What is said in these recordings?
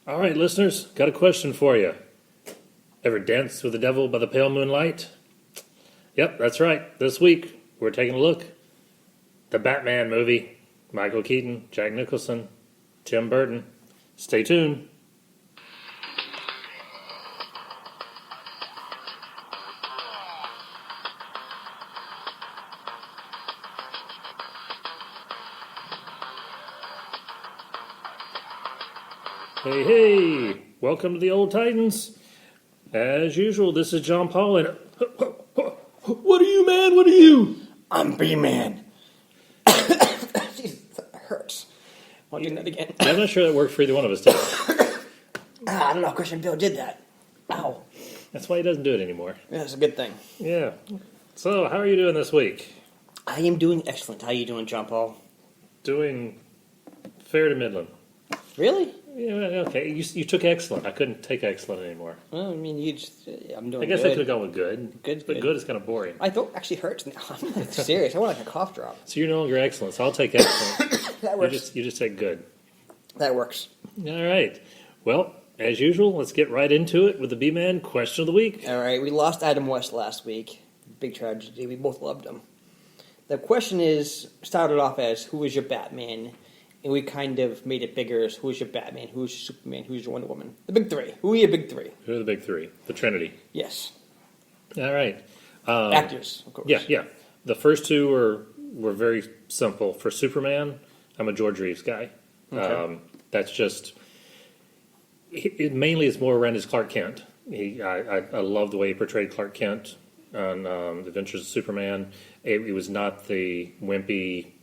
All right, listeners, got a question for you. Ever danced with the devil by the pale moonlight? Yep, that's right. This week, we're taking a look. The Batman movie. Michael Keaton, Jack Nicholson, Tim Burton. Stay tuned. Hey, hey! Welcome to the Old Titans. As usual, this is John Paul, and... What are you, man? What are you? I'm B-Man. Jesus, that hurts. I'll do that again. I'm not sure that worked for either one of us, did it? I don't know if Christian Bale did that. Ow. That's why he doesn't do it anymore. Yeah, that's a good thing. Yeah. So, how are you doing this week? I am doing excellent. How are you doing, John Paul? Doing fair to middling. Really? Yeah, okay. You took excellent. I couldn't take excellent anymore. Well, I mean, I'm doing I guess good. I could have gone with good. Good's but good. good is kind of boring. My throat actually hurts now. I'm like, serious. I want like a cough drop. So you're no longer excellent, so I'll take excellent. That works. You just said good. That works. All right. Well, as usual, let's get right into it with the B-Man question of the week. All right, we lost Adam West last week. Big tragedy. We both loved him. The question started off as, who is your Batman? And we kind of made it bigger as, who is your Batman? Who is your Superman? Who is your Wonder Woman? The big three. Who are your big three? Who are the big three? The Trinity. Yes. All right. Actors, of course. Yeah. The first two were very simple. For Superman, I'm a George Reeves guy. Okay. That's just... It mainly is more around his Clark Kent. I love the way he portrayed Clark Kent on The Adventures of Superman. It was not the wimpy,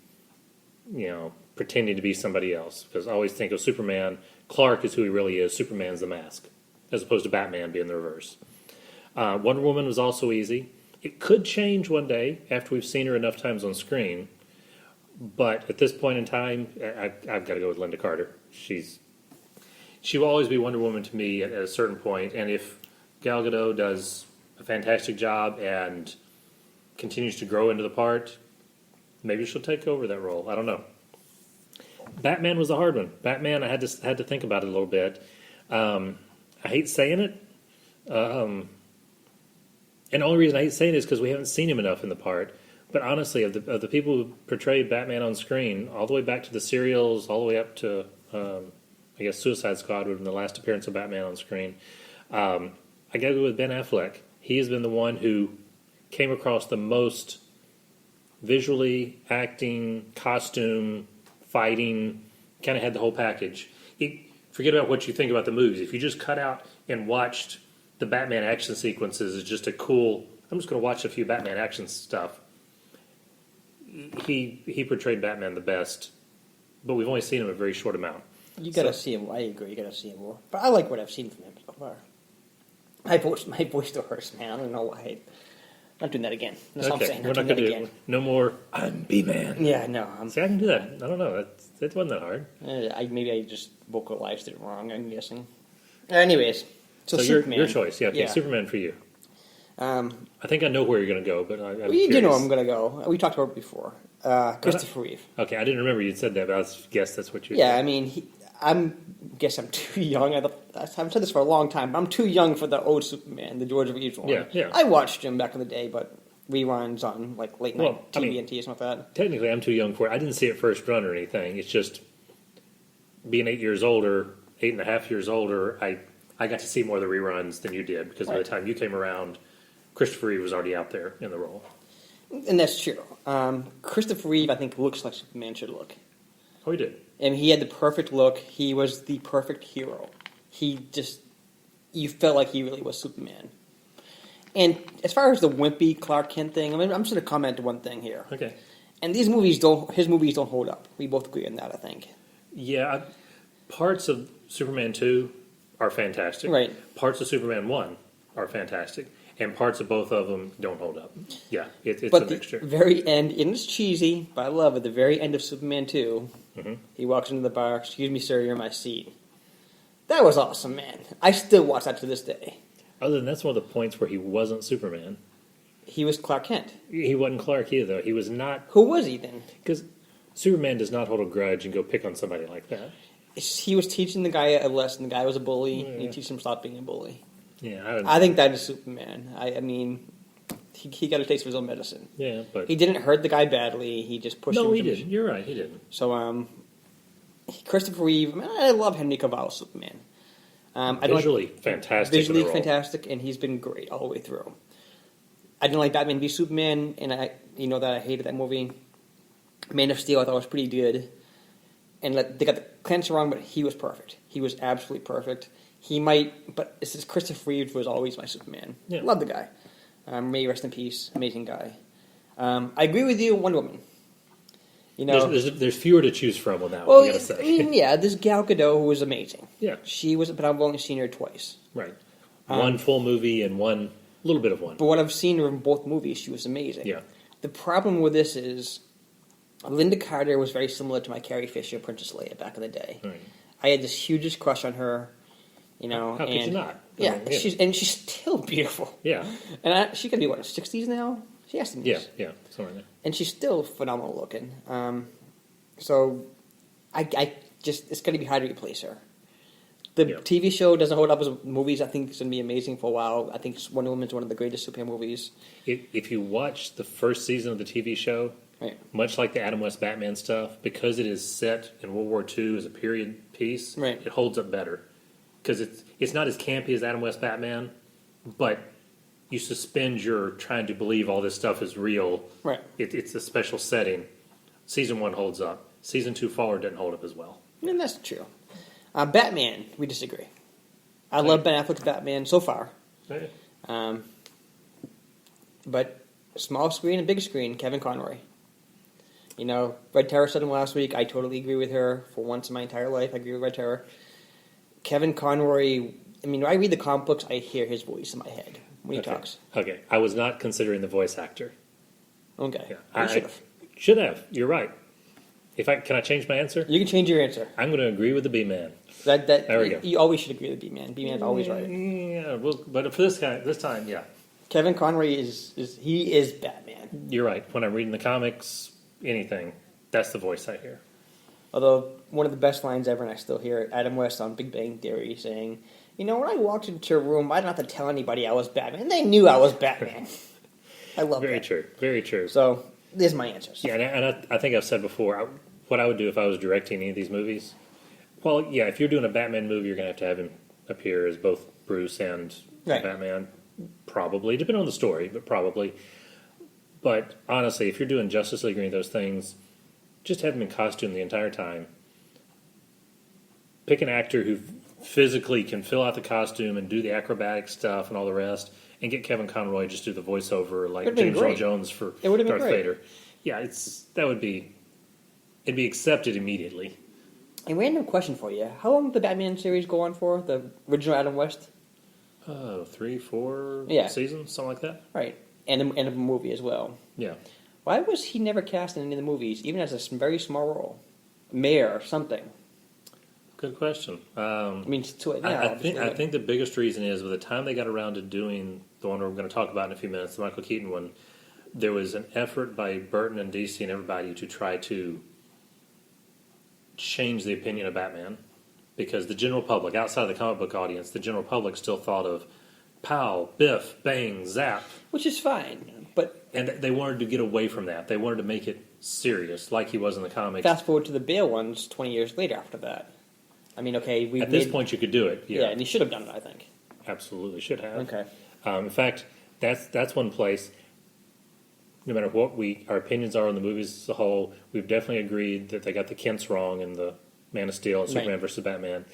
pretending to be somebody else. Because I always think of Superman, Clark is who he really is. Superman's the mask, as opposed to Batman being the reverse. Wonder Woman was also easy. It could change one day after we've seen her enough times on screen. But at this point in time, I've got to go with Linda Carter. She will always be Wonder Woman to me at a certain point. And if Gal Gadot does a fantastic job and continues to grow into the part, maybe she'll take over that role. I don't know. Batman was a hard one. Batman, I had to think about it a little bit. I hate saying it. And the only reason I hate saying it is because we haven't seen him enough in the part. But honestly, of the people who portrayed Batman on screen, all the way back to the serials, all the way up to, I guess, Suicide Squad would have been the last appearance of Batman on screen. I got to go with Ben Affleck. He has been the one who came across the most visually, acting, costume, fighting, kind of had the whole package. Forget about what you think about the movies. If you just cut out and watched the Batman action sequences as just a cool, I'm just going to watch a few Batman action stuff. He portrayed Batman the best, but we've only seen him a very short amount. You gotta see him. I agree. You gotta see him more. But I like what I've seen from him so far. My voice still hurts, man. I don't know why. I'm not doing that again. That's what I'm saying. We're not going to do it. No more, I'm B-Man. Yeah, no. See, I can do that. I don't know. That wasn't that hard. Maybe I just vocalized it wrong, I'm guessing. Anyways. So Superman. Your choice. Yeah, okay, Superman for you. I think I know where you're going to go, but I'm you curious. do know where I'm going to go. We talked about it before. Christopher Reeve. Okay, I didn't remember you'd said that, but I guess that's what you Yeah, said. I mean, I'm too young. I've said this for a long time, but I'm too young for the old Superman, the George Reeves one. Yeah. I watched him back in the day, but reruns on like late night TNT or something like that. Technically, I'm too young for it. I didn't see it first run or anything. It's just being 8 years older, 8.5 years older, I got to see more of the reruns than you did, because by the time you came around, Christopher Reeve was already out there in the role. And that's true. Christopher Reeve, I think, looks like Superman should look. Oh, he did. And he had the perfect look. He was the perfect hero. You felt like he really was Superman. And as far as the wimpy Clark Kent thing, I'm just going to comment on one thing here. Okay. And his movies don't hold up. We both agree on that, I think. Yeah, parts of Superman 2 are fantastic. Right. Parts of Superman 1 are fantastic. And parts of both of them don't hold up. Yeah, it's but a mixture. The very end, and it's cheesy, but I love it. The very end of Superman 2, He walks into the bar, "Excuse me, sir, you're my seat." That was awesome, man. I still watch that to this day. Other than that's one of the points where he wasn't Superman. He was Clark Kent. He wasn't Clark either, though. He was not... Who was he then? Because Superman does not hold a grudge and go pick on somebody like that. he was teaching the guy a lesson. The guy was a bully, and he teaches him to stop being a bully. Yeah, I think that is Superman. I mean, he got a taste of his own medicine. yeah, but He didn't hurt the guy badly. He just pushed him. no, he didn't. You're right, he didn't. So, Christopher Reeve. Man, I love Henry Cavill's Superman. Visually fantastic. Visually in the role. fantastic, and he's been great all the way through. I didn't like Batman v Superman, and that I hated that movie. Man of Steel I thought was pretty good, and they got the cleanser wrong, but he was perfect. He was absolutely perfect. But this is Christopher Reeve was always my Superman. Yeah. Love the guy. May he rest in peace. Amazing guy. I agree with you. Wonder Woman. You know, there's fewer to choose from on that well, one. I gotta say. I mean, yeah, this Gal Gadot who was amazing. Yeah. She was, but I've only seen her twice. Right. One full movie and one little bit of one. But what I've seen her in both movies, she was amazing. Yeah. The problem with this is Linda Carter was very similar to my Carrie Fisher Princess Leia back in the day. Right. I had this hugest crush on her. You know, How could you not? Yeah, I mean, she's still beautiful. Yeah. And she could be what, 60s now? She has to be. Yeah. Somewhere in there. And she's still phenomenal looking. So I just it's going to be hard to replace her. The TV show doesn't hold up as movies. I think it's going to be amazing for a while. I think Wonder Woman's one of the greatest superhero movies. If you watch the first season of the TV show, Right. much like the Adam West Batman stuff, because it is set in World War II as a period piece, Right. it holds up better. Because it's not as campy as Adam West Batman, but you suspend your trying to believe all this stuff is real. Right. It's a special setting. Season 1 holds up. Season 2 forward didn't hold up as well. And that's true. Batman, we disagree. I love Ben Affleck's Batman so far. Right. But small screen and big screen, Kevin Conroy. You know, Red Terror said him last week. I totally agree with her. For once in my entire life, I agree with Red Terror. Kevin Conroy, I mean, when I read the comic books, I hear his voice in my head when he talks. Okay. I was not considering the voice actor. Okay. Yeah. I should have. Should have. You're right. Can I change my answer? You can change your answer. I'm going to agree with the B-Man. There we go. You always should agree with B-Man. B-Man's always right. Yeah, well, but for this time, yeah. Kevin Conroy is Batman. You're right. When I'm reading the comics, anything, that's the voice I hear. Although, one of the best lines ever, and I still hear it, Adam West on Big Bang Theory saying, you know, when I walked into a room, I didn't have to tell anybody I was Batman. And they knew I was Batman. I love that. Very true. Very true. So, there's my answers. Yeah, and I think I've said before, what I would do if I was directing any of these movies, well, yeah, if you're doing a Batman movie, you're going to have him appear as both Bruce and Right. Batman. Probably. Depending on the story, but probably. But honestly, if you're doing Justice League or any of those things, just have him in costume the entire time. Pick an actor who physically can fill out the costume and do the acrobatic stuff and all the rest, and get Kevin Conroy just do the voiceover like Would've been James Earl great. Jones for It would've been Darth great. Vader. Yeah, it'd be accepted immediately. A random question for you. How long did the Batman series go on for? The original Adam West? 3, 4 Yeah. seasons, something like that. Right. And a movie as well. Yeah. Why was he never cast in any of the movies, even as a very small role? Mayor or something. Good question. I mean, to it now, I think the biggest reason is by the time they got around to doing the one we're going to talk about in a few minutes, the Michael Keaton one, there was an effort by Burton and DC and everybody to try to change the opinion of Batman, because the general public, outside of the comic book audience, the general public still thought of pow, biff, bang, zap. Which is fine, but And they wanted to get away from that. They wanted to make it serious, like he was in the comics. fast forward to the Bale ones 20 years later after that. I mean, okay, At this point, you could do it. Yeah, and he should have done it, I think. Absolutely should have. Okay. In fact, that's one place. No matter what our opinions are on the movies as a whole, we've definitely agreed that they got the Kents wrong in the Man of Steel and Superman Right. versus Batman.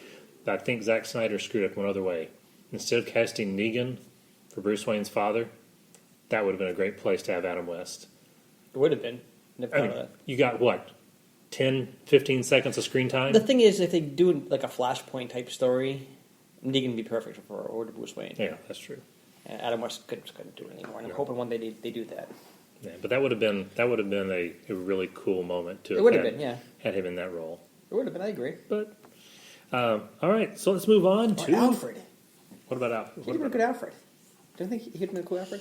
But I think Zack Snyder screwed up one other way. Instead of casting Negan for Bruce Wayne's father, that would have been a great place to have Adam West. It would have been. Never I thought mean, of that. you got what? 10, 15 seconds of screen time? The thing is, if they do like a Flashpoint type story, Negan would be perfect for Bruce Wayne. Yeah, that's true. Adam West couldn't do it anymore, and I'm hoping one day they do that. Yeah, but that would have been a really cool moment to It would have been, yeah. had him in that role. It would have been, I agree. But all right, so let's move on to Alfred. What about Alfred? He'd have been a good Alfred. Don't you think he'd have been a cool Alfred?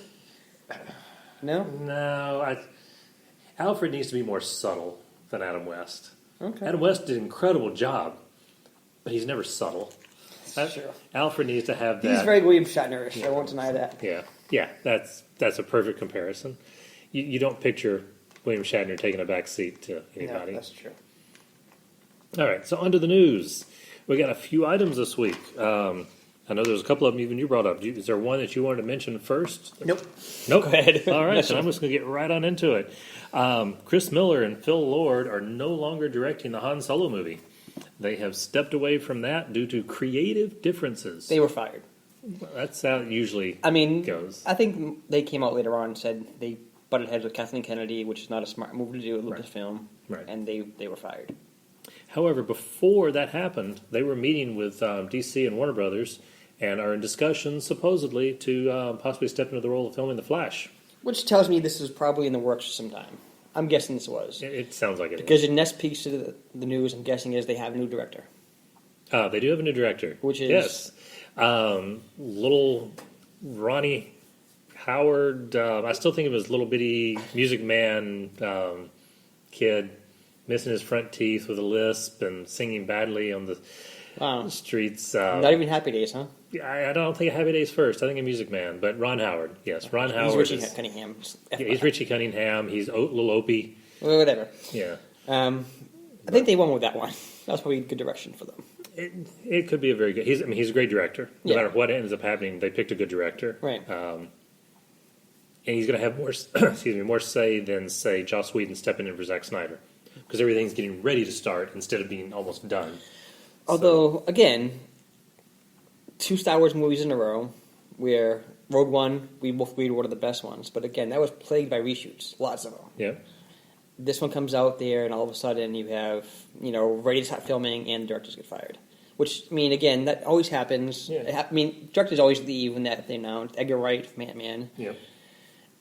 No? No, Alfred needs to be more subtle than Adam West. Okay. Adam West did an incredible job but he's never subtle. True. Alfred needs to have that. He's very William Shatner-ish. I won't deny that. Yeah. That's a perfect comparison. You don't picture William Shatner taking a back seat to anybody. No, that's true. All right, so under the news, we got a few items this week. I know there's a couple of them even you brought up. Is there one that you wanted to mention first? Nope. Nope. Go ahead. All right, so I'm just going to get right on into it. Chris Miller and Phil Lord are no longer directing the Han Solo movie. They have stepped away from that due to creative differences. They were fired. Well, that's how it usually goes. I think they came out later on and said they butted heads with Kathleen Kennedy, which is not a smart move to do with Lucasfilm, and they were fired. However, before that happened, they were meeting with DC and Warner Brothers and are in discussions, supposedly, to possibly step into the role of filming The Flash. Which tells me this is probably in the works for some time. I'm guessing this was. It sounds like it because is. the next piece of the news, I'm guessing, is they have a new director. They do have a new director. Which is? Yes. Little Ronnie Howard, I still think of his little bitty Music Man kid, missing his front teeth with a lisp and singing badly on the streets. Not even Happy Days, huh? I don't think Happy Days first. I think of Music Man, but Ron Howard. Yes, Ron Howard. He's Richie Cunningham. Yeah, he's Richie Cunningham. He's a little Opie. Well, whatever. Yeah. I think they won with that one. That was probably a good direction for them. It could be a very good. He's a great director. No matter what ends up happening, they picked a good director. Right. And he's going to have more, more say than, say, Joss Whedon stepping in for Zack Snyder, because everything's getting ready to start instead of being almost done. Although, again, 2 Star Wars movies in a row, where Rogue One, we both agreed were one of the best ones, but again, that was plagued by reshoots, lots of them. Yeah. This one comes out there, and all of a sudden you have, ready to start filming, and the directors get fired. Which, I mean, again, that always happens. Yeah. Directors always leave when they announce. Edgar Wright, Man. Yeah.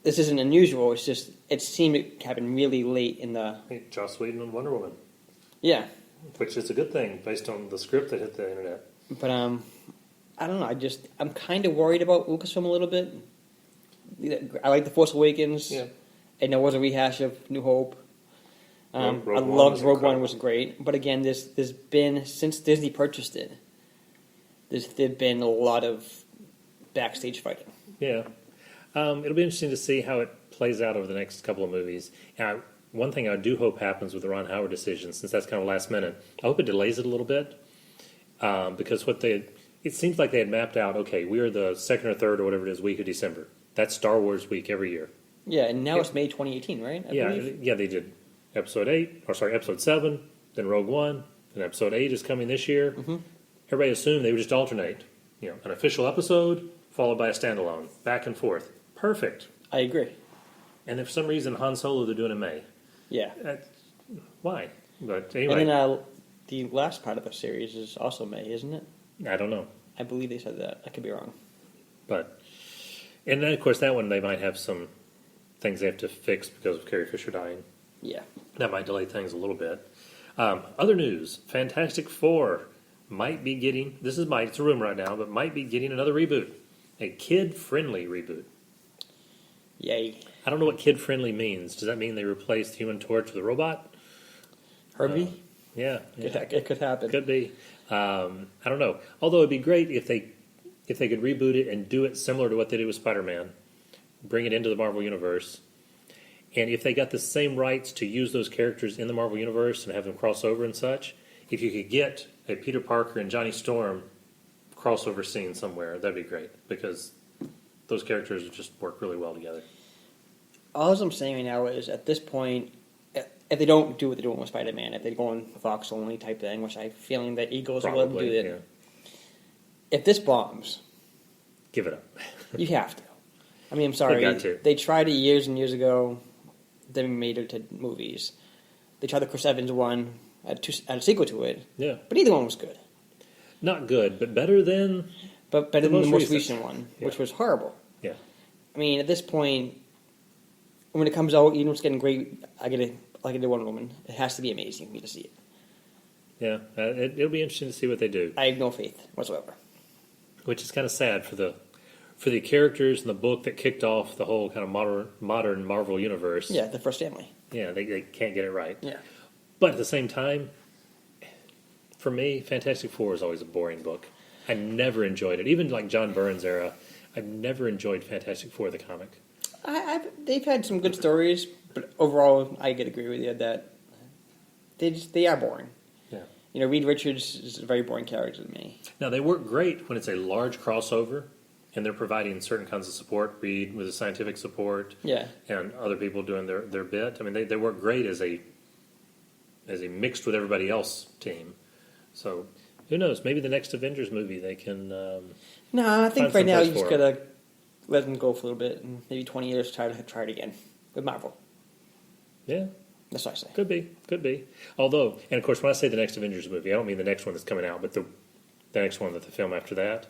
This isn't unusual. It's just, it seemed to happen really late in the... Hey, Joss Whedon and Wonder Woman. Yeah. Which is a good thing, based on the script that hit the internet. But, I don't know. I'm kind of worried about Lucasfilm a little bit. I like The Force Awakens. Yeah. And there was a rehash of New Hope. I Rogue loved Rogue One, was great. But again, there's been, since Disney purchased it, there's been a lot of backstage fighting. Yeah. It'll be interesting to see how it plays out over the next couple of movies. And one thing I do hope happens with the Ron Howard decision, since that's kind of last minute, I hope it delays it a little bit. Because it seems like they had mapped out, okay, we are the second or third or whatever it is week of December. That's Star Wars week every year. Yeah, and now it's May 2018, right? I believe? Yeah, they did episode 7, then Rogue One, then episode 8 is coming this year. Mm-hmm. Everybody assumed they would just alternate. An official episode followed by a standalone, back and forth. Perfect. I agree. And if for some reason Han Solo they're doing in May. Yeah. Why? But anyway. And then the last part of the series is also May, isn't it? I don't know. I believe they said that. I could be wrong. And then, of course, that one they might have some things they have to fix because of Carrie Fisher dying. Yeah. That might delay things a little bit. Other news, Fantastic Four might be getting, it's a rumor right now, but might be getting another reboot. A kid-friendly reboot. Yay. I don't know what kid-friendly means. Does that mean they replaced Human Torch with a robot? Herbie? Yeah. It could happen. Could be. I don't know. Although it'd be great if they could reboot it and do it similar to what they did with Spider-Man. Bring it into the Marvel Universe. And if they got the same rights to use those characters in the Marvel Universe and have them cross over and such, if you could get a Peter Parker and Johnny Storm crossover scene somewhere, that'd be great. Because those characters just work really well together. All I'm saying right now is, at this point, if they don't do what they're doing with Spider-Man, if they go on Fox only type thing, which I'm feeling that Eagles will let them do that. Yeah. If this bombs, Give it up. you have to. I mean, I'm sorry. They got to. They tried it years and years ago. They made it to movies. They tried the Chris Evans one, had a sequel to it. Yeah. But either one was good. Not good, but better than... But better than the most recent one, Yeah. which was horrible. Yeah. I mean, at this point, when it comes out, even if it's getting great, like I did Wonder Woman, it has to be amazing for me to see it. Yeah. It'll be interesting to see what they do. I have no faith whatsoever. Which is kind of sad for the characters in the book that kicked off the whole kind of modern Marvel universe. Yeah, the first family. Yeah, they can't get it right. Yeah. But at the same time, for me, Fantastic Four is always a boring book. I never enjoyed it. Even like John Byrne's era, I've never enjoyed Fantastic Four, the comic. They've had some good stories, but overall, I could agree with you that they are boring. Yeah. You know, Reed Richards is a very boring character to me. Now, they work great when it's a large crossover, and they're providing certain kinds of support, Reed with the scientific support, Yeah. and other people doing their bit. I mean, they work great as a mixed with everybody else team. So, who knows? Maybe the next Avengers movie they can. No, I think find right now some you place just for gotta let them go for a little bit, and maybe 20 years try it again with Marvel. Yeah, That's what I say. could be. Although, and of course, when I say the next Avengers movie, I don't mean the next one that's coming out, but the next one that the film after that.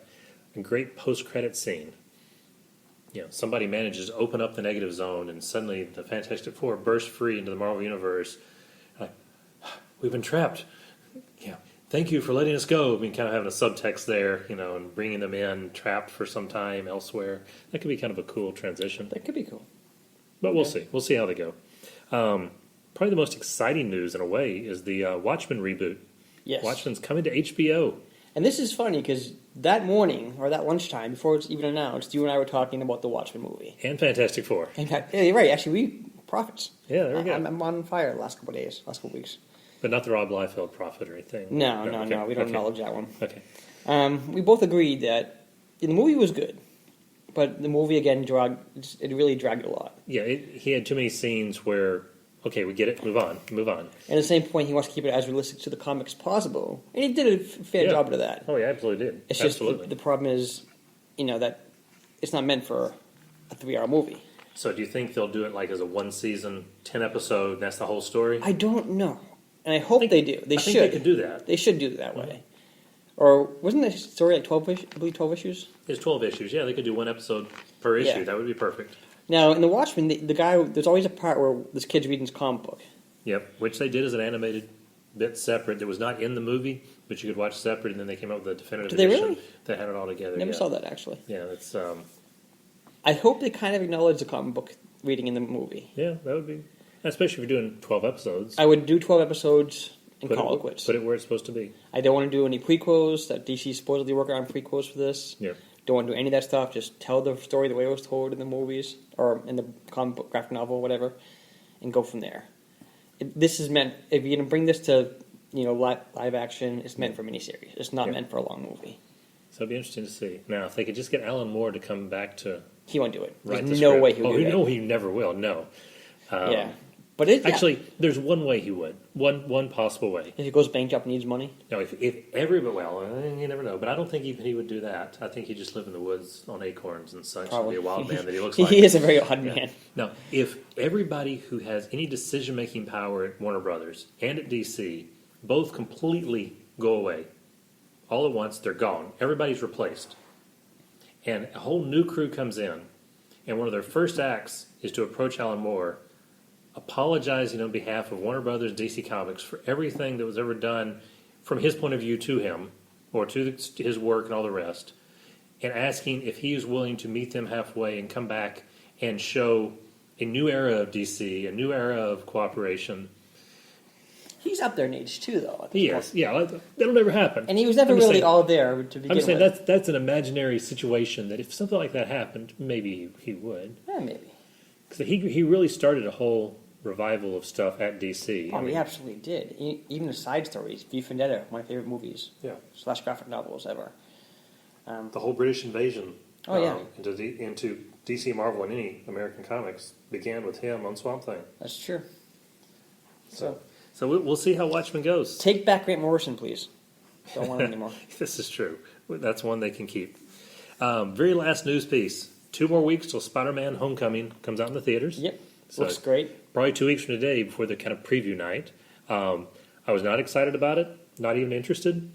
A great post-credit scene. You know, somebody manages to open up the negative zone, and suddenly the Fantastic Four burst free into the Marvel Universe. Like, we've been trapped. Yeah, thank you for letting us go. I mean, kind of having a subtext there, you know, and bringing them in trapped for some time elsewhere. That could be kind of a cool transition. That could be cool. But we'll see. We'll see how they go. Probably the most exciting news in a way is the Watchmen reboot. Yes. Watchmen's coming to HBO. And this is funny because that morning or that lunchtime, before it's even announced, you and I were talking about the Watchmen movie. And Fantastic Four. In fact, yeah, you're right. Actually, we prophets. Yeah, there we go. I'm on fire the last couple of days, last couple of weeks. But not the Rob Liefeld prophet or anything. No, okay. we don't acknowledge that one. Okay. We both agreed that the movie was good, but the movie again it really dragged a lot. Yeah, he had too many scenes where, okay, we get it, move on. And at the same point, he wants to keep it as realistic to the comics as possible, and he did a fair job of that. Oh, yeah, absolutely did. It's absolutely. just the problem is, you know, that it's not meant for a 3-hour movie. So do you think they'll do it like as a one season, 10 episode, and that's the whole story? I don't know, and I hope they do. They I should. think they could do that. They should do it that way. Or wasn't the story like 12 issues? I believe 12 issues. There's 12 issues. Yeah, they could do one episode per issue. Yeah. That would be perfect. Now in the Watchmen, the guy there's always a part where this kid's reading his comic book. Yep, which they did as an animated bit separate. That was not in the movie, but you could watch separate, and then they came up with a definitive Did they edition really? that had it all together. Never yeah. saw that actually. Yeah, that's I hope they kind of acknowledge the comic book reading in the movie. yeah, that would be, especially if you're doing 12 episodes. I would do 12 episodes and call it quits. Put it where it's supposed to be. I don't want to do any prequels. That DC's supposedly working on prequels for this. Yeah. Don't want to do any of that stuff. Just tell the story the way it was told in the movies or in the comic book, graphic novel, whatever, and go from there. This is meant. If you're going to bring this to live action, it's meant for miniseries. It's not meant for a long movie. So it'd be interesting to see. Now, if they could just get Alan Moore to come back to He won't do it. write There's the no script. way he'll do that. No, he never will. No. Yeah. But Actually, there's one way he would. One possible way. if he goes bankrupt and needs money, Now, if everybody, well, you never know, but I don't think he would do that. I think he'd just live in the woods on acorns and such, and be a wild man that he looks like. He is a very odd man. Now, if everybody who has any decision-making power at Warner Brothers and at DC both completely go away, all at once, they're gone. Everybody's replaced. And a whole new crew comes in, and one of their first acts is to approach Alan Moore, apologizing on behalf of Warner Brothers, DC Comics for everything that was ever done from his point of view to him, or to his work and all the rest, and asking if he is willing to meet them halfway and come back and show a new era of DC, a new era of cooperation. He's up there in age too, though. He is, yeah, that'll never happen. And he was never I'm just really saying- all there to begin I'm saying with. that's an imaginary situation that if something like that happened, maybe he would. Yeah, maybe. Because he really started a whole revival of stuff at DC. Oh, he absolutely did. Even the side stories. V for Vendetta, one of my favorite movies. Yeah. / graphic novels ever. The whole British invasion into DC, Marvel, and any American comics began with him on Swamp Thing. That's true. So we'll see how Watchmen goes. Take back Grant Morrison, please. Don't want him anymore. This is true. That's one they can keep. Very last news piece. 2 more weeks till Spider-Man Homecoming comes out in the theaters. Yep. So Looks great. Probably 2 weeks from today before the kind of preview night. I was not excited about it. Not even interested.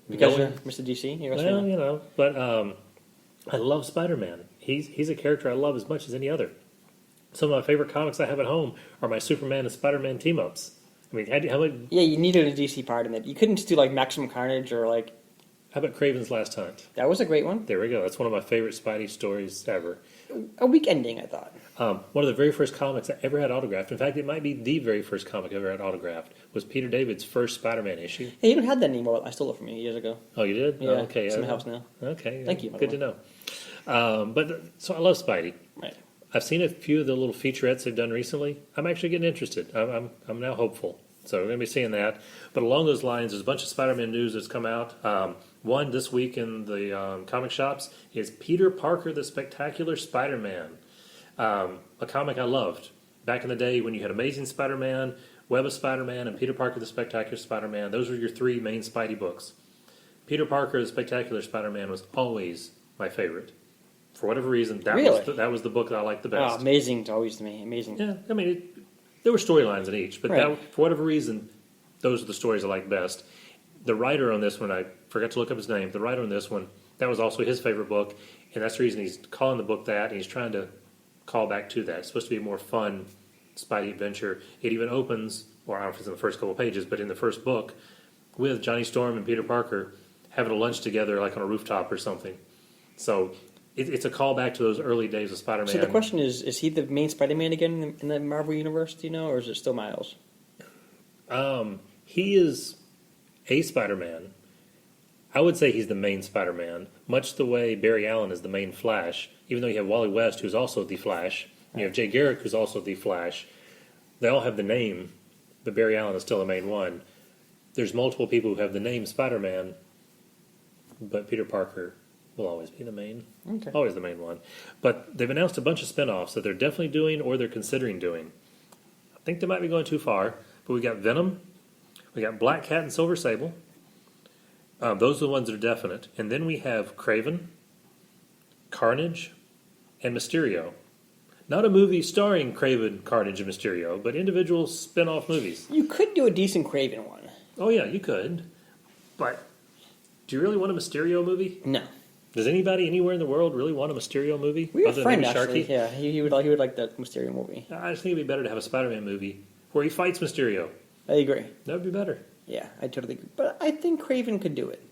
Because you're Mr. DC? You're but I love Spider-Man. He's a character I love as much as any other. Some of my favorite comics I have at home are my Superman and Spider-Man team-ups. I mean, how many... Yeah, you needed a DC part in it. You couldn't just do like Maximum Carnage or like How about Craven's Last Hunt? That was a great one. There we go. That's one of my favorite Spidey stories ever. A weak ending, I thought. One of the very first comics I ever had autographed. In fact, it might be the very first comic I ever had autographed. Was Peter David's first Spider-Man issue. Hey, you don't have that anymore. I stole it from you years ago. Oh, you did? Yeah, Oh, okay. it's in my house now. Okay. Thank you, by Good the to know. So I love Spidey. Right. I've seen a few of the little featurettes they've done recently. I'm actually getting interested. I'm now hopeful. So we're going to be seeing that. But along those lines, there's a bunch of Spider-Man news that's come out. One this week in the comic shops is Peter Parker, the Spectacular Spider-Man. A comic I loved back in the day when you had Amazing Spider-Man, Web of Spider-Man, and Peter Parker, the Spectacular Spider-Man. Those were your three main Spidey books. Peter Parker, the Spectacular Spider-Man was always my favorite. For whatever reason, that was the book that I liked the best. Oh, amazing to always to me. Amazing. Yeah, I mean, there were storylines in each, but Right. for whatever reason, those are the stories I like best. The writer on this one, I forgot to look up his name. The writer on this one, that was also his favorite book, and that's the reason he's calling the book that, and he's trying to call back to that. It's supposed to be a more fun Spidey adventure. It even opens, or I don't know if it's in the first couple pages, but in the first book, with Johnny Storm and Peter Parker having a lunch together, like on a rooftop or something. So it's a callback to those early days of Spider-Man. So the question is he the main Spider-Man again in the Marvel Universe, do you know, or is it still Miles? He is a Spider-Man. I would say he's the main Spider-Man, much the way Barry Allen is the main Flash, even though you have Wally West, who's also the Flash. You have Jay Garrick, who's also the Flash. They all have the name, but Barry Allen is still the main one. There's multiple people who have the name Spider-Man, but Peter Parker will always be the main. Okay. Always the main one. But they've announced a bunch of spin-offs that they're definitely doing or they're considering doing. I think they might be going too far, but we got Venom, we got Black Cat and Silver Sable. Those are the ones that are definite. And then we have Kraven, Carnage, and Mysterio. Not a movie starring Kraven, Carnage, and Mysterio, but individual spin-off movies. You could do a decent Craven one. Oh, yeah, you could. But do you really want a Mysterio movie? No. Does anybody anywhere in the world really want a Mysterio movie? We have other a than friend, maybe actually. Sharky? Yeah, he would like that Mysterio movie. I just think it'd be better to have a Spider-Man movie where he fights Mysterio. I agree. That would be better. Yeah, I totally agree. But I think Craven could do it.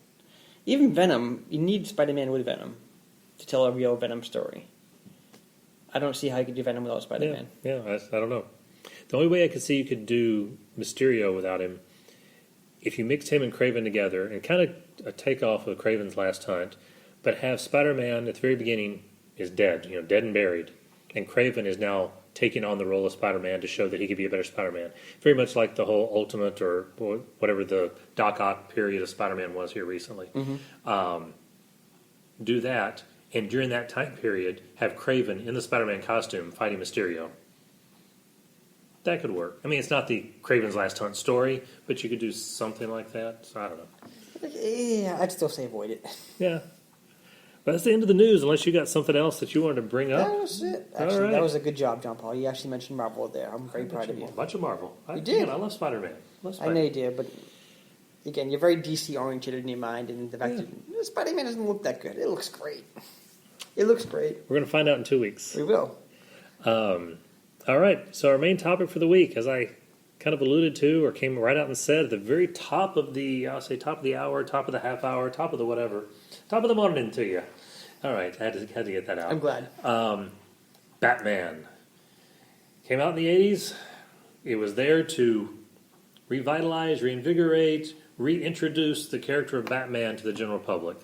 Even Venom, you need Spider-Man with Venom to tell a real Venom story. I don't see how you could do Venom without Spider-Man. Yeah, I don't know. The only way I could see you could do Mysterio without him, if you mixed him and Kraven together and kind of a takeoff of Kraven's Last Hunt, but have Spider-Man at the very beginning is dead, dead and buried, and Kraven is now taking on the role of Spider-Man to show that he could be a better Spider-Man. Very much like the whole Ultimate or whatever the Doc Ock period of Spider-Man was here recently. Mm-hmm. Do that, and during that time period, have Kraven in the Spider-Man costume fighting Mysterio. That could work. I mean, it's not the Kraven's Last Hunt story, but you could do something like that. So I don't know. Yeah, I'd still say avoid it. Yeah. But that's the end of the news, unless you got something else that you wanted to bring up. That was it. All Actually, right. that was a good job, John Paul. You actually mentioned Marvel there. I'm very proud of you. A bunch of Marvel. You did. Man, I love Spider-Man. I know you did, but again, you're very DC-oriented in your mind, and the fact that Spider-Man doesn't look that good. It looks great. It looks great. We're going to find out in 2 weeks. We will. All right. So our main topic for the week, as I kind of alluded to or came right out and said at the very top of the, I'll say top of the hour, top of the half hour, top of the whatever, top of the morning to you. All right. I had to get that out. I'm glad. Batman. Came out in the 80s. It was there to revitalize, reinvigorate, reintroduce the character of Batman to the general public.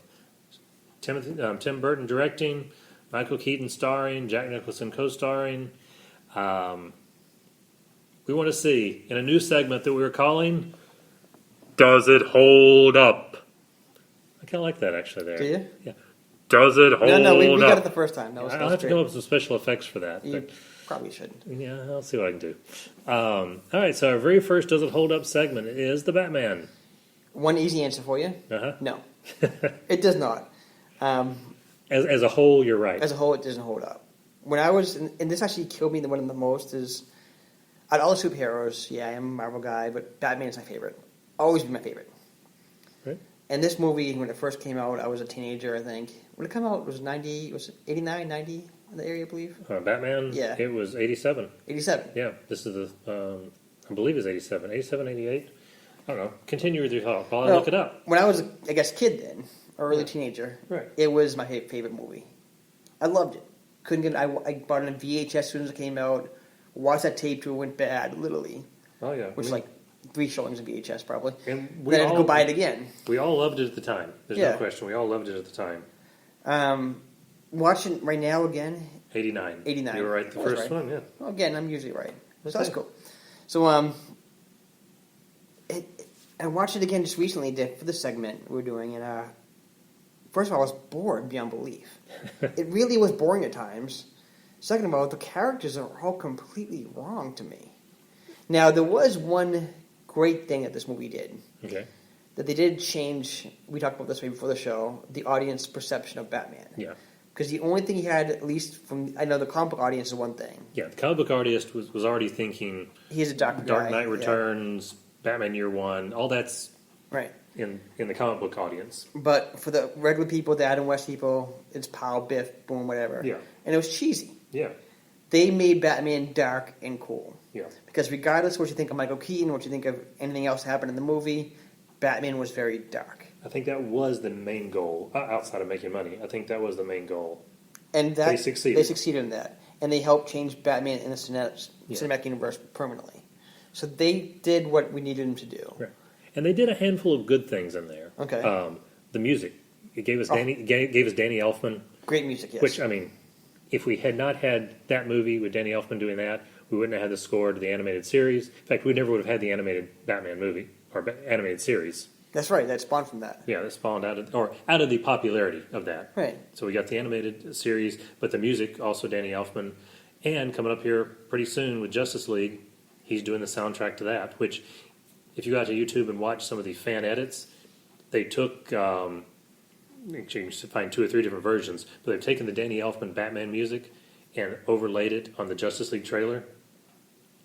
Tim Burton directing, Michael Keaton starring, Jack Nicholson co-starring. We want to see, in a new segment that we were calling, Does It Hold Up? I kind of like that, actually, there. Do you? Yeah. Does it hold up? No, we got it the first time. That was I'll have to come up with some special effects for that. You But probably shouldn't. yeah, I'll see what I can do. All right, so our very first Does It Hold Up segment is the Batman. One easy answer for you. Uh-huh. No. It does not. As a whole, you're right. As a whole, it doesn't hold up. When I was, and this actually killed me the one the most, is out of all the superheroes, yeah, I am a Marvel guy, but Batman is my favorite. Always been my favorite. Right. And this movie, when it first came out, I was a teenager, I think. When it came out, it was 89, 90 in the area, I believe? Batman, Yeah. It was 87. 87. Yeah, this is the, I believe it's 87. 87, 88? I don't know. Continue with your thought while I look it up. When I was, I guess, kid then, early teenager, Right. it was my favorite movie. I loved it. Couldn't get. I bought it on VHS as soon as it came out. Watched that tape till it went bad, literally. Oh yeah, Which is like 3 showings of VHS probably. and Then I had to go buy it again. We all loved it at the time. There's Yeah. no question. We all loved it at the time. Watching right now again. 89. 89. You were right the I was first right. one. Yeah. Well, again, I'm usually right. So Okay. that's cool. So I watched it again just recently for the segment we're doing, and first of all, I was bored beyond belief. It really was boring at times. Second of all, the characters are all completely wrong to me. Now, there was one great thing that this movie did. Okay. That they did change, we talked about this way before the show, the audience perception of Batman. Yeah. Because the only thing he had, at least from, I know the comic book audience is one thing. Yeah. The comic book artist was already thinking He's a dark guy. Dark Knight yeah. Returns, Batman Year One. All that's Right. in the comic book audience. But for the regular people, the Adam West people, it's Pow, Biff, boom, whatever. Yeah. And it was cheesy. Yeah. They made Batman dark and cool. Yeah. Because regardless of what you think of Michael Keaton, what you think of anything else that happened in the movie, Batman was very dark. I think that was the main goal, outside of making money. I think that was the main goal. And that They succeeded. They succeeded in that. And they helped change Batman in the cinematic universe permanently. So they did what we needed them to do. Right. And they did a handful of good things in there. Okay. The music. It gave us Danny Elfman, Great music, yes. which, I mean, if we had not had that movie with Danny Elfman doing that, we wouldn't have had the score to the animated series. In fact, we never would have had the animated Batman movie or animated series. That's right. That spawned from that. Yeah, that spawned out of the popularity of that. Right. So we got the animated series, but the music also Danny Elfman, and coming up here pretty soon with Justice League, he's doing the soundtrack to that. Which, if you go out to YouTube and watch some of the fan edits, they took. You can find 2 or 3 different versions, but they've taken the Danny Elfman Batman music and overlaid it on the Justice League trailer.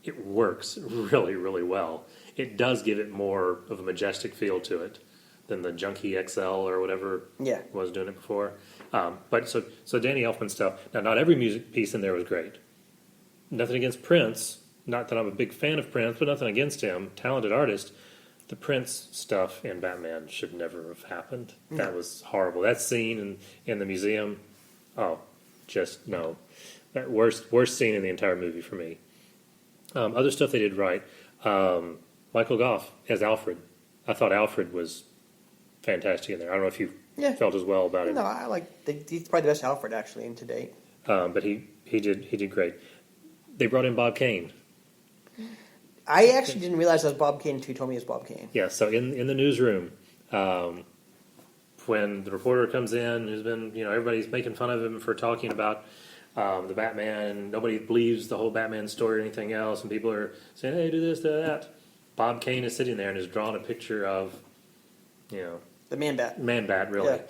It works really, really well. It does give it more of a majestic feel to it than the Junkie XL or whatever Yeah. was doing it before. But so Danny Elfman stuff. Now, not every music piece in there was great. Nothing against Prince. Not that I'm a big fan of Prince, but nothing against him. Talented artist. The Prince stuff in Batman should never have happened. That was horrible. That scene in the museum, just no. That worst scene in the entire movie for me. Other stuff they did right. Michael Goff as Alfred. I thought Alfred was fantastic in there. I don't know if you felt as well about it. No, I like. He's probably the best Alfred actually in to date. But he did great. They brought in Bob Kane. I actually didn't realize that was Bob Kane until you told me it was Bob Kane. Yeah. So in the newsroom, when the reporter comes in, who's been everybody's making fun of him for talking about the Batman. Nobody believes the whole Batman story or anything else, and people are saying, "Hey, do this, do that." Bob Kane is sitting there and has drawn a picture of, The Man-Bat. Man-Bat, really. Yeah.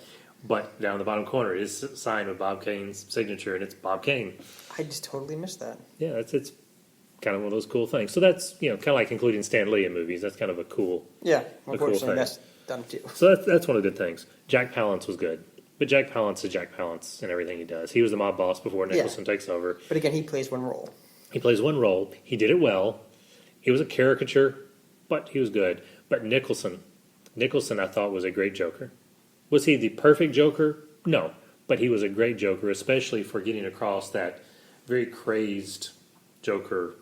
But down in the bottom corner is signed with Bob Kane's signature, and it's Bob Kane. I just totally missed that. Yeah, it's kind of one of those cool things. So that's kind of like including Stan Lee in movies. That's kind of a cool. Yeah, cool unfortunately, thing. that's done too. So that's one of the good things. Jack Palance was good, but Jack Palance is Jack Palance in everything he does. He was the mob boss before Nicholson takes over. But again, he plays one role. He plays one role. He did it well. He was a caricature, but he was good. But Nicholson, I thought was a great Joker. Was he the perfect Joker? No, but he was a great Joker, especially for getting across that very crazed Joker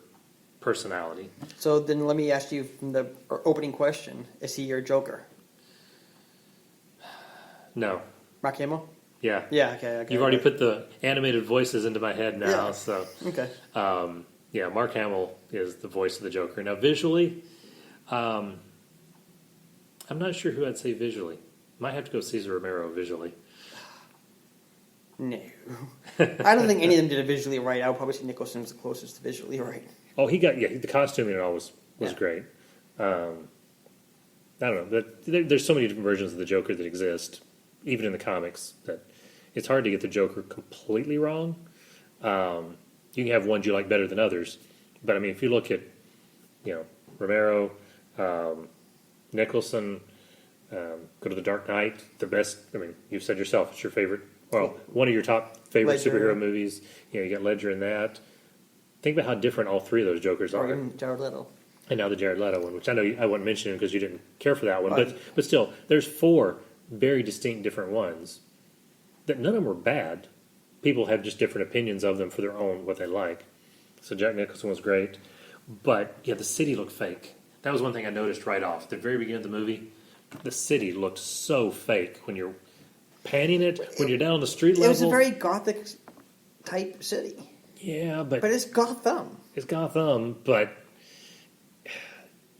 personality. So then let me ask you from the opening question, is he your Joker? No. Mark Hamill? Yeah. Yeah, okay. You've already put the animated voices into my head now, Yeah. so. Okay. Yeah, Mark Hamill is the voice of the Joker. Now, visually, I'm not sure who I'd say visually. Might have to go Cesar Romero visually. No. I don't think any of them did it visually right. I would probably say Nicholson's the closest to visually right. Oh, the costuming and all was great. I don't know, but there's so many different versions of the Joker that exist, even in the comics, that it's hard to get the Joker completely wrong. You can have ones you like better than others, but I mean, if you look at, Romero, Nicholson, go to The Dark Knight, the best. I mean, you've said yourself it's your favorite. Well, one of your top favorite Ledger. superhero movies. You got Ledger in that. Think about how different all 3 of those Jokers Or are. even Jared Leto. And now the Jared Leto one, which I know I wouldn't mention because you didn't care for that one, but still, there's 4 very distinct different ones. That none of them were bad. People have just different opinions of them for their own, what they like. So Jack Nicholson was great. But, yeah, the city looked fake. That was one thing I noticed right off. At the very beginning of the movie, the city looked so fake when you're panning it, when you're down on the street level. It was a very Gothic-type city. Yeah, but it's Gotham. It's Gotham, but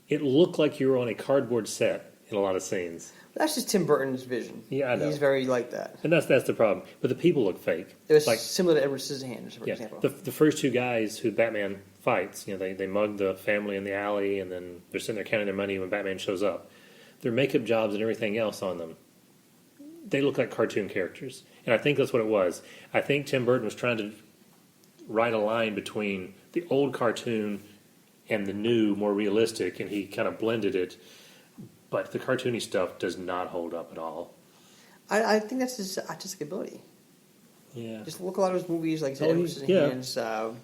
it looked like you were on a cardboard set in a lot of scenes. That's just Tim Burton's vision. Yeah, I know. He's very like that. And that's the problem. But the people look fake. It was like, similar to Edward Scissorhands, for example. The first two guys who Batman fights, they mug the family in the alley, and then they're sitting there counting their money when Batman shows up. Their makeup jobs and everything else on them, they look like cartoon characters. And I think that's what it was. I think Tim Burton was trying to write a line between the old cartoon and the new, more realistic, and he kind of blended it. But the cartoony stuff does not hold up at all. I think that's his artistic ability. Yeah. Just look at a lot of his movies, like Edward Scissorhands,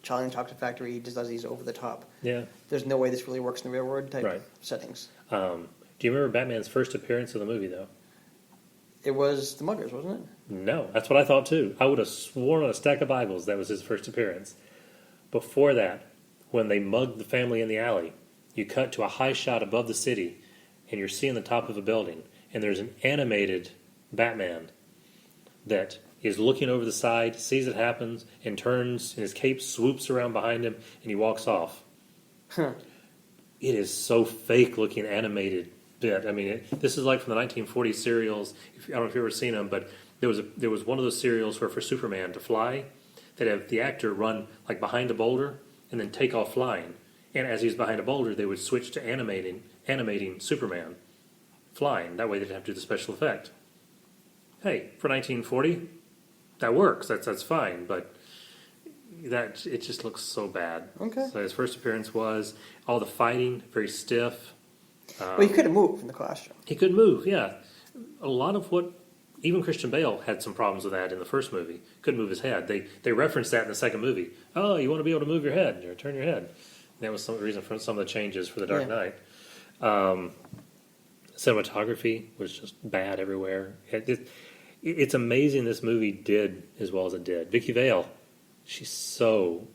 Charlie and the Chocolate Factory. He just does these over the top. Yeah. There's no way this really works in the real world type settings. Do you remember Batman's first appearance in the movie, though? It was the Muggers, wasn't it? No, that's what I thought, too. I would have sworn on a stack of Bibles that was his first appearance. Before that, when they mugged the family in the alley, you cut to a high shot above the city, and you're seeing the top of a building, and there's an animated Batman that is looking over the side, sees it happens, and turns, and his cape swoops around behind him, and he walks off. Huh. It is so fake-looking animated bit. I mean, this is like from the 1940s serials. I don't know if you've ever seen them, but there was one of those serials where for Superman to fly, they'd have the actor run like behind a boulder and then take off flying. And as he's behind a boulder, they would switch to animating Superman flying. That way they'd have to do the special effect. Hey, for 1940, that works. That's fine, but it just looks so bad. Okay. So his first appearance was all the fighting, very stiff. Well, he couldn't move in the costume. He couldn't move, yeah. A lot of what, even Christian Bale had some problems with that in the first movie. Couldn't move his head. They referenced that in the second movie. Oh, you want to be able to move your head or turn your head. That was some reason for some of the changes for The Dark Knight. Cinematography was just bad everywhere. It's amazing this movie did as well as it did. Vicky Vale, she's not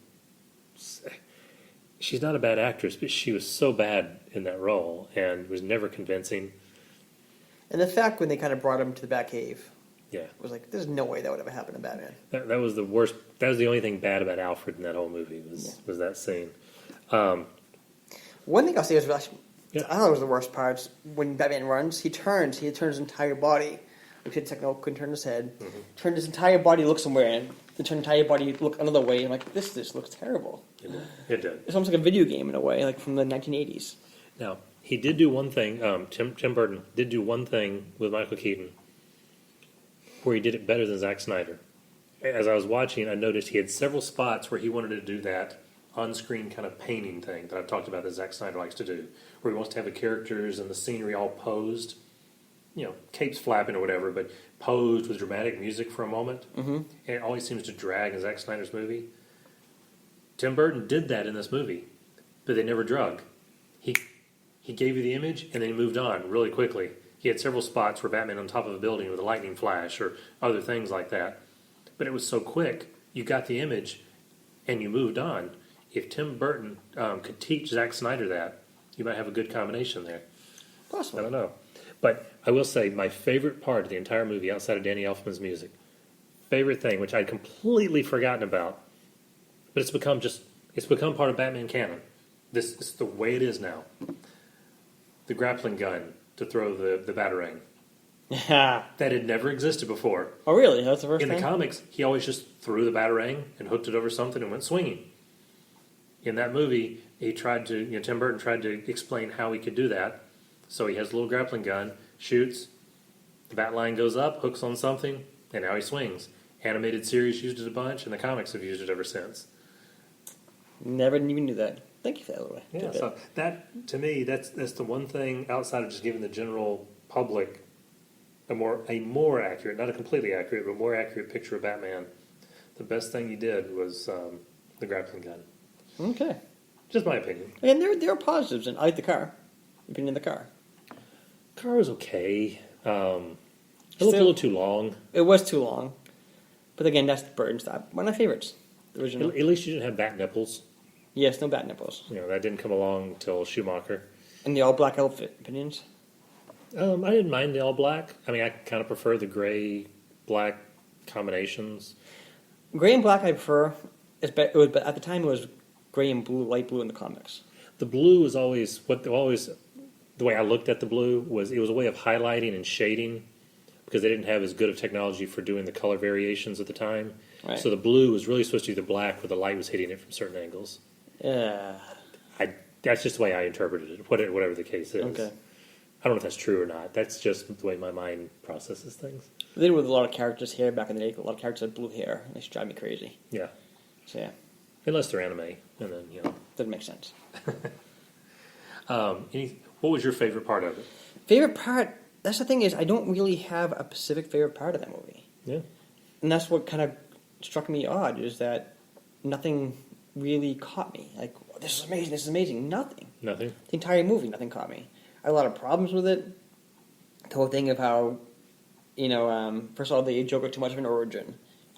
a bad actress, but she was so bad in that role and was never convincing. And the fact when they kind of brought him to the Batcave, yeah, was like, there's no way that would ever happen to Batman. That was the worst. That was the only thing bad about Alfred in that whole movie was that scene. One thing I'll say is, I thought it was the worst part. When Batman runs, he turns his entire body. Like he couldn't turn his head. Mm-hmm. Turned his entire body, look somewhere, and then turned his entire body, look another way. I'm like, this looks terrible. It did. It's almost like a video game in a way, like from the 1980s. Now, he did do one thing, Tim Burton did do one thing with Michael Keaton where he did it better than Zack Snyder. As I was watching, I noticed he had several spots where he wanted to do that on-screen kind of painting thing that I've talked about that Zack Snyder likes to do, where he wants to have the characters and the scenery all posed, capes flapping or whatever, but posed with dramatic music for a moment. Mm-hmm. And it always seems to drag in Zack Snyder's movie. Tim Burton did that in this movie, but they never drug. He gave you the image, and then he moved on really quickly. He had several spots where Batman on top of a building with a lightning flash or other things like that. But it was so quick, you got the image, and you moved on. If Tim Burton could teach Zack Snyder that, you might have a good combination there. Possibly. I don't know. But I will say my favorite part of the entire movie, outside of Danny Elfman's music, favorite thing, which I'd completely forgotten about, but it's become part of Batman canon. This is the way it is now. The grappling gun to throw the Batarang. Yeah. That had never existed before. Oh, really? That's the first thing? In the comics, he always just threw the Batarang and hooked it over something and went swinging. In that movie, Tim Burton tried to explain how he could do that. So he has a little grappling gun, shoots, the bat line goes up, hooks on something, and now he swings. Animated series used it a bunch, and the comics have used it ever since. Never even knew that. Thank you for that, by the way. Yeah, so that, to me, that's the one thing outside of just giving the general public a more accurate, not a completely accurate, but more accurate picture of Batman. The best thing you did was the grappling gun. Okay. Just my opinion. And there are positives, and I like the car. Opinion of the car. Car was okay. It looked a little too long. It was too long. But again, that's Burton style. One of my favorites. The original. At least you didn't have bat nipples. Yes, no bat nipples. That didn't come along till Schumacher. And the all black outfit opinions? I didn't mind the all black. I mean, I kind of prefer the gray black combinations. Gray and black I prefer. But at the time it was gray and blue, light blue in the comics. The blue was always the way I looked at the blue was it was a way of highlighting and shading because they didn't have as good of technology for doing the color variations at the time. Right. So the blue was really supposed to be the black where the light was hitting it from certain angles. That's just the way I interpreted it, whatever the case is. Okay. I don't know if that's true or not. That's just the way my mind processes things. They did with a lot of characters here back in the day. A lot of characters had blue hair. They used to drive me crazy. Yeah. So yeah. Unless they're anime, and then, Doesn't make sense. What was your favorite part of it? Favorite part, that's the thing is, I don't really have a specific favorite part of that movie. Yeah. And that's what kind of struck me odd, is that nothing really caught me. Like, this is amazing. Nothing. Nothing? The entire movie, nothing caught me. I had a lot of problems with it. The whole thing of how, first of all, they gave Joker too much of an origin.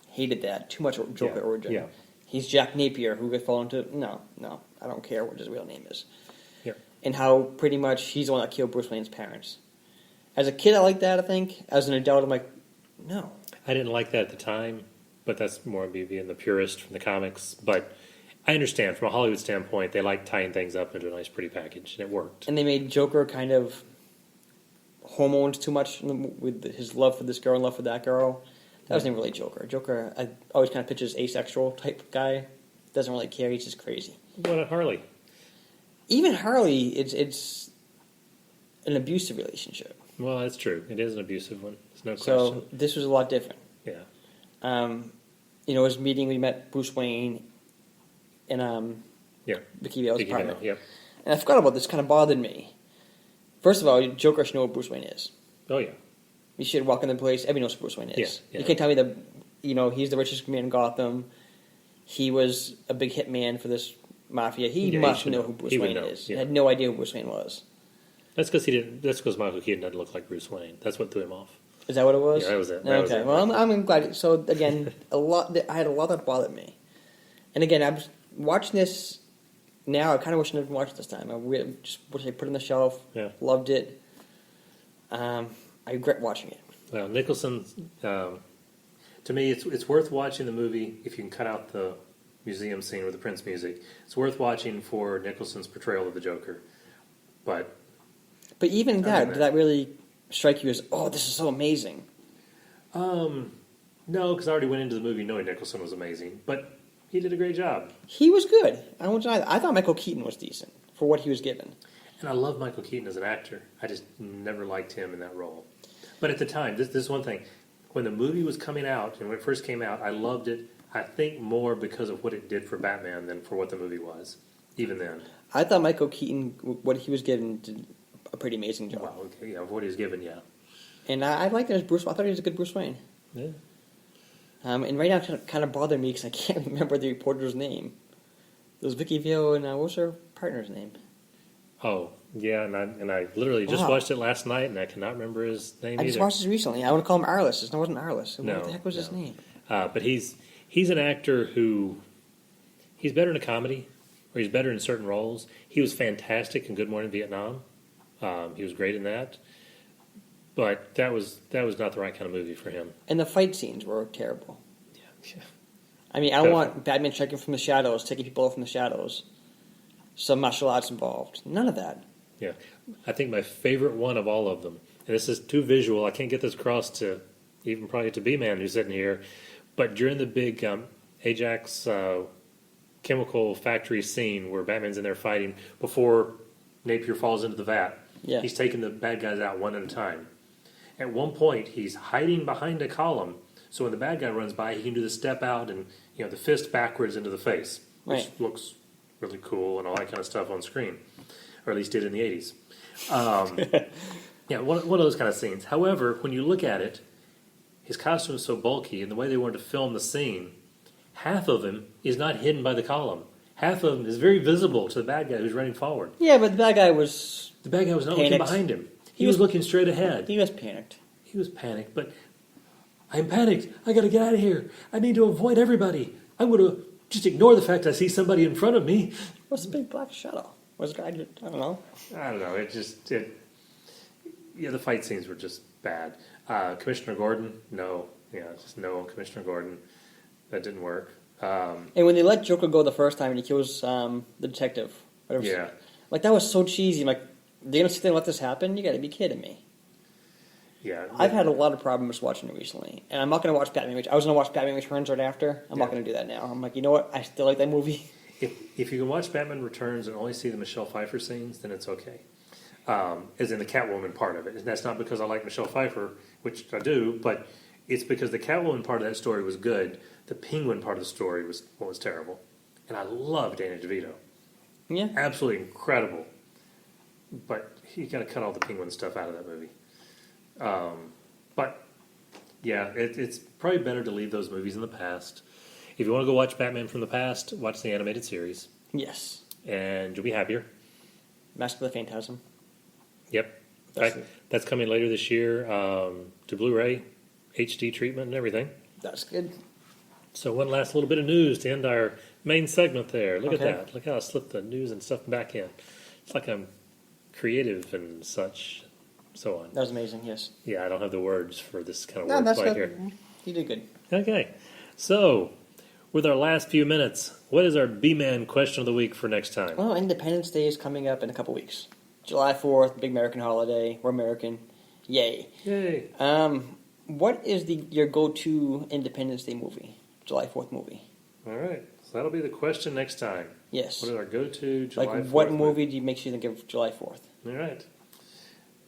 Hated that. Too much Joker origin. Yeah. He's Jack Napier, who could fall into... No, I don't care what his real name is. Yeah. And how pretty much he's the one that killed Bruce Wayne's parents. As a kid, I liked that, I think. As an adult, I'm like, no. I didn't like that at the time, but that's more me being the purist from the comics. But I understand, from a Hollywood standpoint, they like tying things up into a nice, pretty package, and it worked. And they made Joker kind of hormones too much with his love for this girl and love for that girl. That wasn't really Joker. Joker, I always kind of picture this asexual type guy. Doesn't really care, he's just crazy. What about Harley? Even Harley, it's an abusive relationship. Well, that's true. It is an abusive one. There's no question. So this was a lot different. Yeah. His meeting, we met Bruce Wayne and Vicky Vale's partner. Yep. And I forgot about this, kind of bothered me. First of all, Joker should know what Bruce Wayne is. Oh, yeah. You should walk in the place, everybody knows who Bruce Wayne is. Yeah. You can't tell me that, he's the richest man in Gotham. He was a big hitman for this mafia. He must know who Bruce Wayne is. Yeah. I had no idea who Bruce Wayne was. That's because Michael Keaton doesn't look like Bruce Wayne. That's what threw him off. Is that what it was? Yeah, that was it. Okay, well, I'm glad. So, again, I had a lot that bothered me. And again, I'm watching this now. I kind of wish I never watched this time. I just wish I put it on the shelf. Yeah. Loved it. I regret watching it. Well, Nicholson, to me, it's worth watching the movie if you can cut out the museum scene with the Prince music. It's worth watching for Nicholson's portrayal of the Joker. But even that, did that really strike you as, oh, this is so amazing? No, because I already went into the movie knowing Nicholson was amazing. But he did a great job. He was good. I thought Michael Keaton was decent for what he was given. And I love Michael Keaton as an actor. I just never liked him in that role. But at the time, this is one thing. When the movie was coming out, and when it first came out, I loved it, I think, more because of what it did for Batman than for what the movie was, even then. I thought Michael Keaton, what he was given, did a pretty amazing job. Well, okay, yeah, what he was given, yeah. And I liked it as Bruce. I thought he was a good Bruce Wayne. Yeah. And right now it kind of bothered me because I can't remember the reporter's name. It was Vicky Vale and what was her partner's name? Oh, yeah, and I literally just watched it last night, and I cannot remember his name I either. just watched this recently. I want to call him Arliss. It wasn't Arliss. No, what the heck was his name? But he's an actor who he's better in a comedy, or he's better in certain roles. He was fantastic in Good Morning Vietnam. He was great in that. But that was not the right kind of movie for him. And the fight scenes were terrible. Yeah. I mean, I don't want Batman striking from the shadows, taking people from the shadows. Some martial arts involved. None of that. Yeah. I think my favorite one of all of them, and this is too visual, I can't get this across to even probably to B-Man who's sitting here, but during the big Ajax chemical factory scene where Batman's in there fighting before Napier falls into the vat, he's taking the bad guys out one at a time. At one point, he's hiding behind a column, so when the bad guy runs by, he can do the step out and the fist backwards into the face, which looks really cool and all that kind of stuff on screen, or at least did in the 80s. One of those kind of scenes. However, when you look at it, his costume is so bulky, and the way they wanted to film the scene, half of him is not hidden by the column. Half of him is very visible to the bad guy who's running forward. Yeah, but the bad guy was not looking behind him. He was looking straight ahead. He was panicked. He was panicked, but I'm panicked. I got to get out of here. I need to avoid everybody. I'm going to just ignore the fact I see somebody in front of me. What's the big black shadow? Was I don't know. I don't know. The fight scenes were just bad. Commissioner Gordon, no. Yeah, just no on Commissioner Gordon. That didn't work. And when they let Joker go the first time and he kills the detective, whatever. Yeah. Like, that was so cheesy. Like, they're going to sit there and let this happen? You got to be kidding me. Yeah. I've had a lot of problems watching it recently. And I'm not going to watch Batman Returns. I was going to watch Batman Returns right after. I'm not going to do that now. I'm like, you know what? I still like that movie. If you can watch Batman Returns and only see the Michelle Pfeiffer scenes, then it's okay. As in the Catwoman part of it. And that's not because I like Michelle Pfeiffer, which I do, but it's because the Catwoman part of that story was good. The Penguin part of the story was terrible. And I love Danny DeVito. Yeah. Absolutely incredible. But you got to cut all the Penguin stuff out of that movie. But yeah, it's probably better to leave those movies in the past. If you want to go watch Batman from the past, watch the animated series. Yes. And you'll be happier. Mask of the Phantasm. Yep. In fact, that's coming later this year to Blu-ray, HD treatment and everything. That's good. So one last little bit of news to end our main segment there. Look Okay. at that. Look how I slipped the news and stuff back in. It's like I'm creative and such, so on. That was amazing, yes. Yeah, I don't have the words for this kind of No, that's wordplay good. here. You did good. Okay. So, with our last few minutes, what is our B-Man question of the week for next time? Well, Independence Day is coming up in a couple weeks. July 4th, big American holiday. We're American. Yay. Yay. What is your go-to Independence Day movie? July 4th movie? All right. So that'll be the question next time. Yes. What is our go-to July 4th? What movie makes you think of July 4th? All right.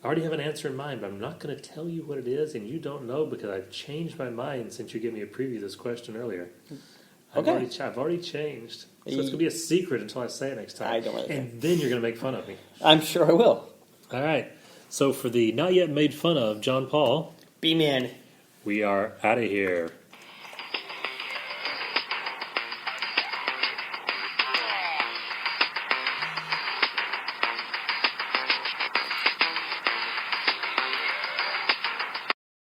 I already have an answer in mind, but I'm not going to tell you what it is, and you don't know because I've changed my mind since you gave me a preview of this question earlier. Okay. I've already changed. So it's going to be a secret until I say it next time. I don't really And then you're going to make fun of me. I'm sure I will. All right. So for the not yet made fun of John Paul, B-Man. we are out of here.